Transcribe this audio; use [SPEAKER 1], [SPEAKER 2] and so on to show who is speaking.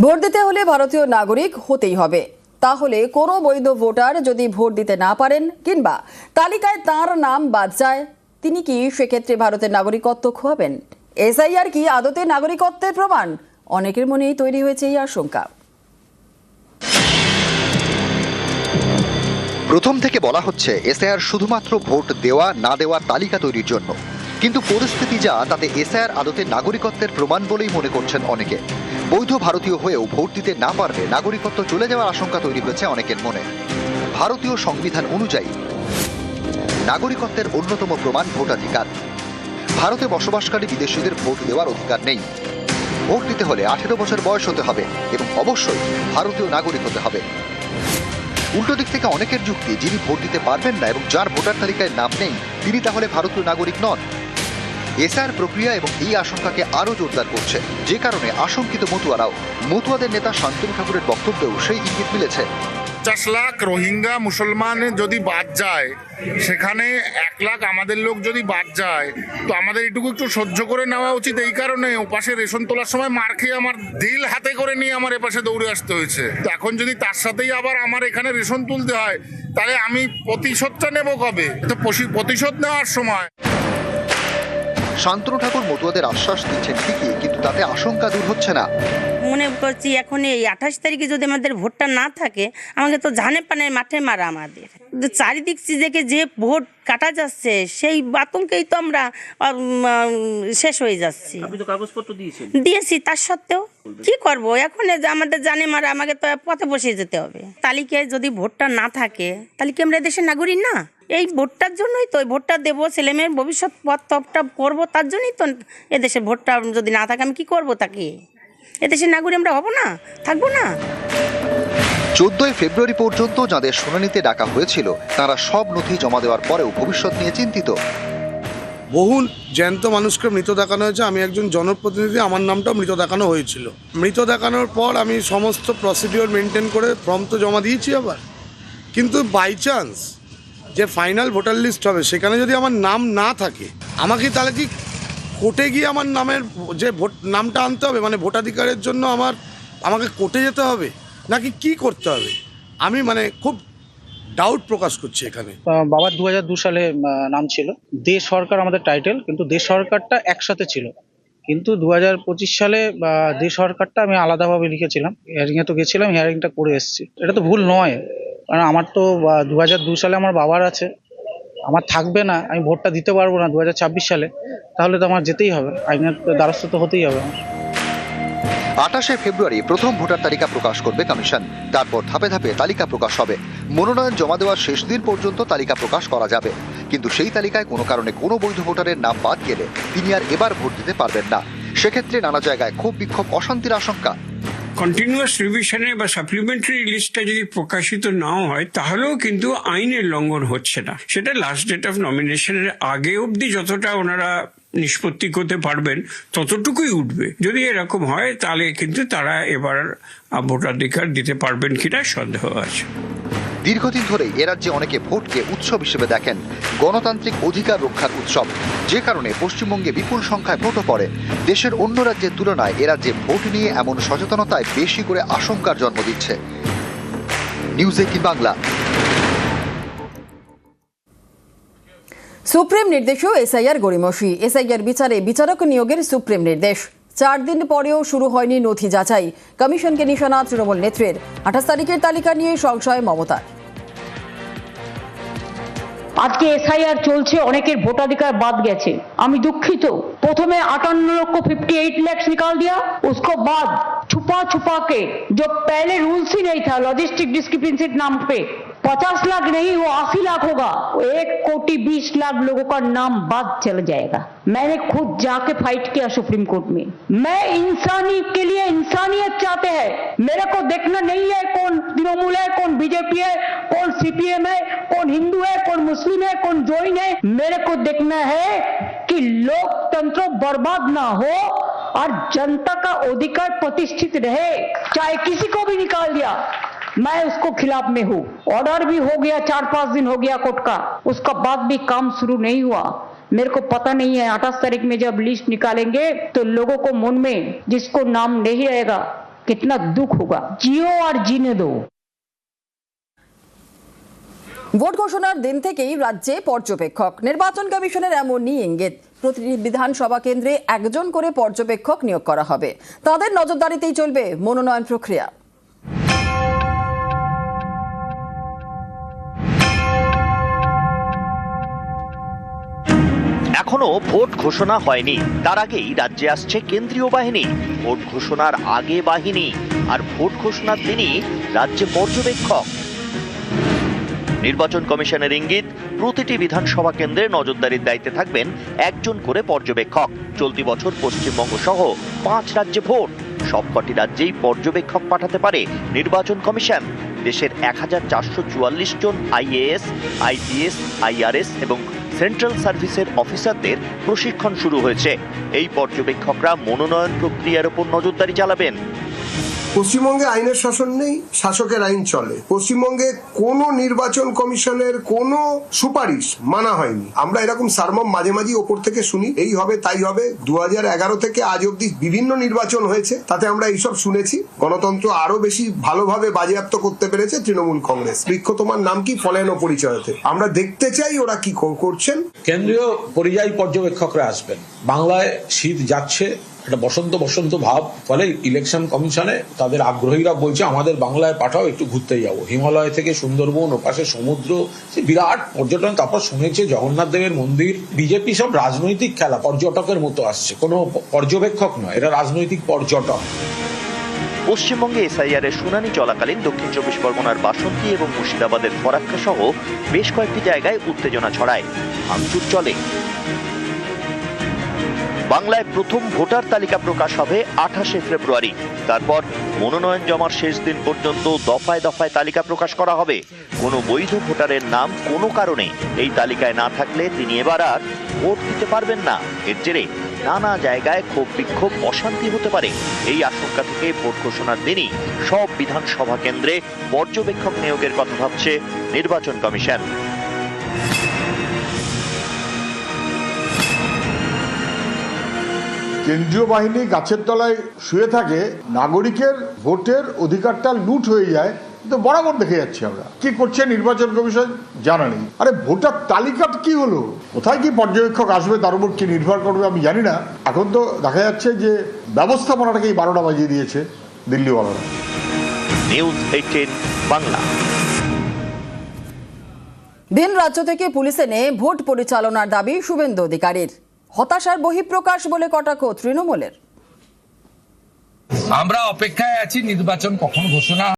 [SPEAKER 1] Vote দিতে হলে ভারতীয় নাগরিক হতেই হবে। তাহলে কোনো বৈধ ভোটার যদি ভোট দিতে না পারেন কিংবা তালিকায় তার নাম বাদ যায়, তিনি কি সেক্ষেত্রে ভারতের নাগরিকত্ব খোয়াবেন? এসআইআর কি আদতে নাগরিকত্বের প্রমাণ? অনেকের মনেই তৈরি হয়েছে এই আশঙ্কা।
[SPEAKER 2] প্রথম থেকে বলা হচ্ছে এসআইআর শুধুমাত্র ভোট দেওয়া না দেওয়ার তালিকা তৈরির জন্য, কিন্তু পরিস্থিতি যা তাতে এসআইআর আদতে নাগরিকত্বের প্রমাণ বলেই মনে করছেন অনেকে। বৈধ ভারতীয় হয়েও ভোট দিতে না পারলে নাগরিকত্ব চলে যাওয়ার আশঙ্কা তৈরি হয়েছে অনেকের মনে। ভারতীয় সংবিধান অনুযায়ী নাগরিকত্বের অন্যতম প্রমাণ ভোটাধিকার। ভারতে বসবাসকারী বিদেশিদের ভোট দেওয়ার অধিকার নেই। ভোট দিতে হলে 18 বছর বয়স হতে হবে এবং অবশ্যই ভারতীয় নাগরিক হতে হবে। উল্টো দিক থেকে অনেকের যুক্তি, যিনি ভোট দিতে পারবেন না এবং যার ভোটার তালিকায় নাম নেই তিনি তাহলে ভারতীয় নাগরিক নন। এসআইআর প্রক্রিয়া এবং এই আশঙ্কাকে আরো জোরদার করছে, যে কারণে আশঙ্কিত মতুয়াদের নেতা শান্তনু ঠাকুরের বক্তব্যেও সেই ইঙ্গিত মিলেছে।
[SPEAKER 3] 50 লাখ রোহিঙ্গা মুসলমান যদি বাদ যায়, সেখানে 1 লাখ আমাদের লোক যদি বাদ যায়, তো আমাদের এটুকু একটু সহ্য করে নেওয়া উচিত। এই কারণে ওপাশে রেশন তোলার সময় মার খেয়ে আমার দিল হাতে করে নিয়ে আমার এপাশে দৌড়ে আসতে হয়েছে। তো এখন যদি তার সাথেই আবার আমার এখানে রেশন তুলতে হয়, তাহলে আমি প্রতিশোধটা নেব কবে? তো প্রতিশোধ নেওয়ার সময়।
[SPEAKER 2] শান্তনু ঠাকুর মতুয়াদের আশ্বাস দিচ্ছেন ঠিকই, কিন্তু তাতে আশঙ্কা দূর হচ্ছে না।
[SPEAKER 4] মনে করছি এখন এই 28 তারিখে যদি আমাদের ভোটটা না থাকে, আমাকে তো ঝানে পানে মাঠে মারা আমাদের। চারিদিক থেকে যে ভোট কাটা যাচ্ছে, সেই আতঙ্কেই তো আমরা শেষ হয়ে যাচ্ছি।
[SPEAKER 5] আপনি তো কাগজপত্র
[SPEAKER 4] দিয়েছি, তার সত্ত্বেও কি করব? এখন আমাদের জানে মারা, আমাকে তো পথে বসিয়ে যেতে হবে। তালিকায় যদি ভোটটা না থাকে, তাহলে কি আমরা দেশের নাগরিক না? এই ভোটটার জন্যই তো, ভোটটা দেবো, ছেলেমেয়ের ভবিষ্যৎ পথটা করবো, তার জন্যই তো এদেশের ভোটটা যদি না থাকে আমি কি করব? তাকে এদেশের নাগরিক আমরা হব না, থাকবো না।
[SPEAKER 2] 14 ফেব্রুয়ারি পর্যন্ত যাদের শুনানিতে ডাকা হয়েছিল তারা সব নথি জমা দেওয়ার পরেও ভবিষ্যৎ নিয়ে চিন্তিত।
[SPEAKER 6] বহু জ্যান্ত মানুষকে মৃত দেখানো হয়েছে। আমি একজন জনপ্রতিনিধি, আমার নামটাও মৃত দেখানো হয়েছিল। মৃত দেখানোর পর আমি সমস্ত প্রসিডিওর মেনটেন করে ফর্ম তো জমা দিয়েছি আবার, কিন্তু বাই চান্স যে ফাইনাল ভোটার লিস্ট হবে সেখানে যদি আমার নাম না থাকে, আমাকে তাহলে কি কোর্টে গিয়ে আমার নামের যে নামটা আনতে হবে, মানে ভোটাধিকারের জন্য আমাকে কোর্টে যেতে হবে, নাকি কি করতে হবে? আমি খুব ডাউট প্রকাশ করছি এখানে।
[SPEAKER 5] বাবার 2002 সালে নাম ছিল, দেশ সরকার আমাদের টাইটেল, কিন্তু দেশ সরকারটা একসাথে ছিল। কিন্তু 2025 সালে দেশ সরকারটা আমি আলাদাভাবে লিখেছিলাম। হিয়ারিংয়ে তো গেছিলাম, হিয়ারিংটা করে এসেছি। এটা তো ভুল নয়, কারণ আমার তো 2002 সালে আমার বাবার আছে, আমার থাকবে না, আমি ভোটটা দিতে পারবো না 2026 সালে, তাহলে তো আমার যেতেই হবে, আইনের দ্বারস্থ তো হতেই হবে।
[SPEAKER 2] 28 ফেব্রুয়ারি প্রথম ভোটার তালিকা প্রকাশ করবে কমিশন। তারপর ধাপে ধাপে তালিকা প্রকাশ হবে। মনোনয়ন জমা দেওয়ার শেষ দিন পর্যন্ত তালিকা প্রকাশ করা যাবে, কিন্তু সেই তালিকায় কোনো কারণে কোনো বৈধ ভোটারের নাম বাদ গেলে তিনি আর এবার ভোট দিতে পারবেন না। সেক্ষেত্রে নানা জায়গায় ক্ষোভ বিক্ষোভ, অশান্তির আশঙ্কা।
[SPEAKER 7] কন্টিনিউয়াস রিভিশনে বা সাপ্লিমেন্টারি লিস্টটা যদি প্রকাশিত নাও হয়, তাহলেও কিন্তু আইনের লঙ্ঘন হচ্ছে না। সেটা লাস্ট ডেট অফ নমিনেশনের আগে অবধি যতটা ওনারা নিষ্পত্তি করতে পারবেন ততটুকুই উঠবে। যদি এরকম হয় তাহলে কিন্তু তারা এবার ভোটাধিকার দিতে পারবেন কিনা সন্দেহ আছে।
[SPEAKER 2] দীর্ঘদিন ধরেই এ রাজ্যে অনেকে ভোটকে উৎসব হিসেবে দেখেন, গণতান্ত্রিক অধিকার রক্ষার উৎসব, যে কারণে পশ্চিমবঙ্গে বিপুল সংখ্যায় ভোটও পড়ে। দেশের অন্য রাজ্যের তুলনায় এ রাজ্যে ভোট নিয়ে এমন সচেতনতায় বেশি করে আশঙ্কার জন্ম দিচ্ছে। নিউজ 18 বাংলা।
[SPEAKER 1] সুপ্রিম নির্দেশেও এসআইআর গড়িমসি। এসআইআর বিচারে বিচারক নিয়োগের সুপ্রিম নির্দেশ। 4 দিন পরেও শুরু হয়নি নথি যাচাই। কমিশনকে নিশানা তৃণমূল নেত্রীর। 28 তারিখের তালিকা নিয়ে সংশয় মমতার।
[SPEAKER 8] আজকে এসআইআর চলছে, অনেকের ভোটাধিকার বাদ গেছে। আমি দুঃখিত। প্রথমে 58 लाख निकाल दिया, उसको बाद छुपा छुपा के, जो पहले रूल्स ही नहीं था लॉजिस्टिक डिस्क्रिपेंसी नाम पे, 50 लाख नहीं वो 80 लाख होगा। 1,20,00,000 लोगों का नाम बाद चला जाएगा। मैंने खुद जाके फाइट किया सुप्रीम कोर्ट में। मैं इंसानी के लिए इंसानियत चाहते हैं। मेरे को देखना नहीं है कौन तृणमूल है, कौन बीजेपी है, कौन सीपीएम है, कौन हिंदू है, कौन मुस्लिम है, कौन जैन है। मेरे को देखना है कि लोकतंत्र बर्बाद ना हो और जनता का अधिकार प्रतिष्ठित रहे। चाहे किसी को भी निकाल दिया, मैं उसको खिलाफ में हूँ। ऑर्डर भी हो गया, 4-5 दिन हो गया कोर्ट का, उसका बाद भी काम शुरू नहीं हुआ। मेरे को पता नहीं है 28 तारीख में जब लिस्ट निकालेंगे तो लोगों को मन में जिसको नाम नहीं रहेगा कितना दुख होगा। जियो और जीने दो।
[SPEAKER 1] ভোট ঘোষণার দিন থেকেই রাজ্যে পর্যবেক্ষক। নির্বাচন কমিশনের এমনই ইঙ্গিত। প্রতিটি বিধানসভা কেন্দ্রে একজন করে পর্যবেক্ষক নিয়োগ করা হবে। তাদের নজরদারিতেই চলবে মনোনয়ন প্রক্রিয়া।
[SPEAKER 9] এখনো ভোট ঘোষণা হয়নি, তার আগেই রাজ্যে আসছে কেন্দ্রীয় বাহিনী। ভোট ঘোষণার আগে বাহিনী, আর ভোট ঘোষণার দিনই রাজ্যে পর্যবেক্ষক। নির্বাচন কমিশনের ইঙ্গিত, প্রতিটি বিধানসভা কেন্দ্রে নজরদারির দায়িত্বে থাকবেন একজন করে পর্যবেক্ষক। চলতি বছর পশ্চিমবঙ্গ সহ 5 রাজ্যে ভোট। সবকটি রাজ্যেই পর্যবেক্ষক পাঠাতে পারে নির্বাচন কমিশন। দেশের 1444 জন আইএএস, আইপিএস, আইআরএস এবং সেন্ট্রাল সার্ভিসের অফিসারদের প্রশিক্ষণ শুরু হয়েছে। এই পর্যবেক্ষকরা মনোনয়ন প্রক্রিয়ার উপর নজরদারি চালাবেন।
[SPEAKER 10] পশ্চিমবঙ্গে আইনের শাসন নেই, শাসকের আইন চলে। পশ্চিমবঙ্গে কোনো নির্বাচন কমিশনের কোনো সুপারিশ মানা হয়নি। আমরা এরকম সারমম মাঝে মাঝে ওপর থেকে শুনি, এই হবে তাই হবে। 2011 থেকে আজ অব্দি বিভিন্ন নির্বাচন হয়েছে, তাতে আমরা এইসব শুনেছি। গণতন্ত্র আরো বেশি ভালোভাবে বাজেয়াপ্ত করতে পেরেছে তৃণমূল কংগ্রেস। বৃক্ষ তোমার নাম কি, ফলেন পরিচয়তে। আমরা দেখতে চাই ওরা কি করছেন।
[SPEAKER 11] কেন্দ্রীয় পরিযায়ী পর্যবেক্ষকরা আসবেন। বাংলায় শীত যাচ্ছে, একটা বসন্ত বসন্ত ভাব, ফলে ইলেকশন কমিশনে তাদের আগ্রহীরা বলছে আমাদের বাংলায় পাঠাও, একটু ঘুরতে যাবো। হিমালয় থেকে সুন্দরবন, ওপাশে সমুদ্র, সে বিরাট পর্যটন। তারপর শুনেছে জগন্নাথ দেবের মন্দির। বিজেপি সব রাজনৈতিক খেলা, পর্যটকের মতো আসছে, কোনো পর্যবেক্ষক নয়, এরা রাজনৈতিক পর্যটক।
[SPEAKER 9] পশ্চিমবঙ্গে এসআইআর এর শুনানি চলাকালীন দক্ষিণ 24 পরগনার বাসন্তী এবং মুর্শিদাবাদের ফরাক্কা সহ বেশ কয়েকটি জায়গায় উত্তেজনা ছড়ায়, ভাঙচুর চলে। বাংলায় প্রথম ভোটার তালিকা প্রকাশ হবে 28 ফেব্রুয়ারি। তারপর মনোনয়ন জমার শেষ দিন পর্যন্ত দফায় দফায় তালিকা প্রকাশ করা হবে। কোনো বৈধ ভোটারের নাম কোনো কারণে এই তালিকায় না থাকলে তিনি এবার আর ভোট দিতে পারবেন না। এর জেরে নানা জায়গায় ক্ষোভ বিক্ষোভ, অশান্তি হতে পারে। এই আশঙ্কা থেকে ভোট ঘোষণার দিনই সব বিধানসভা কেন্দ্রে পর্যবেক্ষক নিয়োগের কথা ভাবছে নির্বাচন কমিশন।
[SPEAKER 12] কেন্দ্রীয় বাহিনী গাছের তলায় শুয়ে থাকে, নাগরিকের ভোটের অধিকারটা লুট হয়ে যায়, তো বরাবর দেখে যাচ্ছি আমরা। কি করছে নির্বাচন কমিশন জানা নেই। আরে ভোটার তালিকা কি হলো, কোথায় কি পর্যবেক্ষক আসবে, তার উপর কি নির্ভর করবে আমি জানি না। এখন তো দেখা যাচ্ছে যে ব্যবস্থাপনাটাকেই 12টা বাজিয়ে দিয়েছে দিল্লিওয়ালারা।
[SPEAKER 9] নিউজ 18 বাংলা।
[SPEAKER 1] ভিন রাজ্য থেকে পুলিশ এনে ভোট পরিচালনার দাবি শুভেন্দু অধিকারীর। হতাশার বহিঃপ্রকাশ বলে কটাক্ষ তৃণমূলের।
[SPEAKER 13] আমরা অপেক্ষায় আছি নির্বাচন কখন ঘোষণা